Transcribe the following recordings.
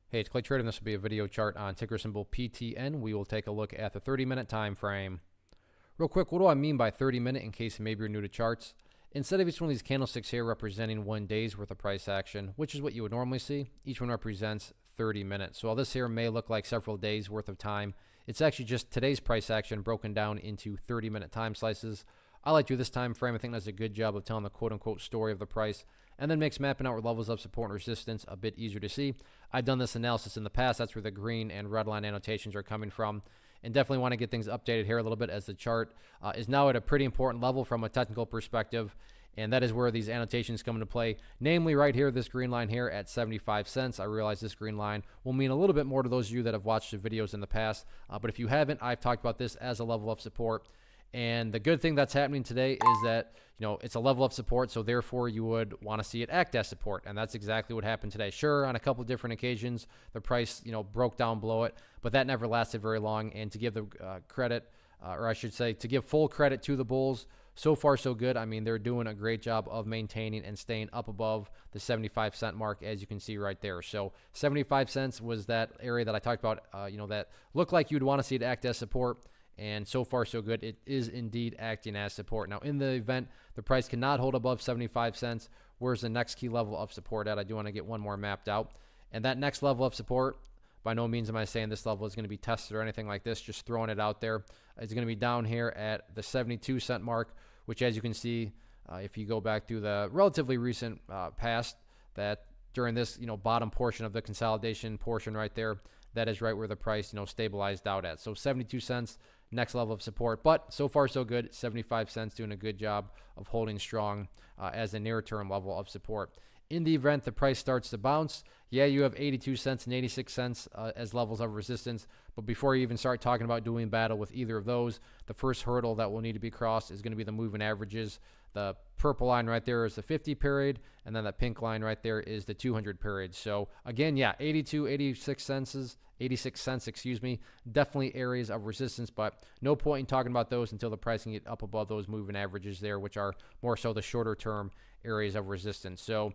Hey, it's Clay Trader, and this will be a video chart on ticker symbol PTN. We will take a look at the 30-minute time frame. Real quick, what do I mean by 30-minute in case maybe you're new to charts? Instead of each one of these candlesticks here representing 1 day's worth of price action, which is what you would normally see, each one represents 30 minutes. So while this here may look like several days worth of time, it's actually just today's price action broken down into 30-minute time slices. I like to do this time frame. I think that's a good job of telling the quote-unquote story of the price, and then makes mapping out where levels of support and resistance a bit easier to see. I've done this analysis in the past. That's where the green and red line annotations are coming from, and definitely want to get things updated here a little bit as the chart is now at a pretty important level from a technical perspective, and that is where these annotations come into play, namely right here, this green line here at 75 cents. I realize this green line will mean a little bit more to those of you that have watched the videos in the past, but if you haven't, I've talked about this as a level of support. And the good thing that's happening today is that, it's a level of support, so therefore you would want to see it act as support, and that's exactly what happened today. Sure, on a couple of different occasions, the price, broke down below it, but that never lasted very long. And to give the credit, or I should say, to give full credit to the bulls, so far so good. I mean, they're doing a great job of maintaining and staying up above the 75-cent mark, as you can see right there. So 75 cents was that area that I talked about, that looked like you'd want to see it act as support. And so far, so good. It is indeed acting as support. Now, in the event the price cannot hold above 75 cents, where's the next key level of support at? I do want to get one more mapped out. And that next level of support, by no means am I saying this level is going to be tested or anything like this, just throwing it out there. It's going to be down here at the 72-cent mark, which, as you can see, if you go back through the relatively recent past, that during this, bottom portion of the consolidation portion right there, that is right where the price, stabilized out at. So 72 cents, next level of support. But so far, so good. 75 cents doing a good job of holding strong as a near-term level of support. In the event the price starts to bounce, yeah, you have 82 cents and 86 cents as levels of resistance. But before you even start talking about doing battle with either of those, the first hurdle that will need to be crossed is going to be the moving averages. The purple line right there is the 50 period, and then that pink line right there is the 200 period. So again, yeah, 86 cents, excuse me, definitely areas of resistance, but no point in talking about those until the price can get up above those moving averages there, which are more so the shorter term areas of resistance. So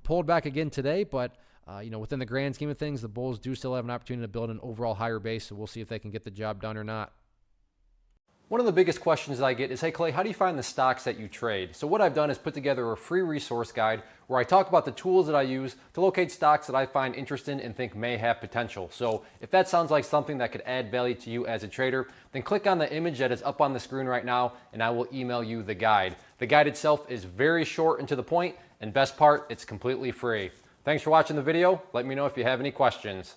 pulled back again today, but within the grand scheme of things, the bulls do still have an opportunity to build an overall higher base, so we'll see if they can get the job done or not. One of the biggest questions that I get is, hey Clay, how do you find the stocks that you trade? So what I've done is put together a free resource guide where I talk about the tools that I use to locate stocks that I find interesting and think may have potential. So if that sounds like something that could add value to you as a trader, then click on the image that is up on the screen right now and I will email you the guide. The guide itself is very short and to the point, and best part, it's completely free. Thanks for watching the video. Let me know if you have any questions.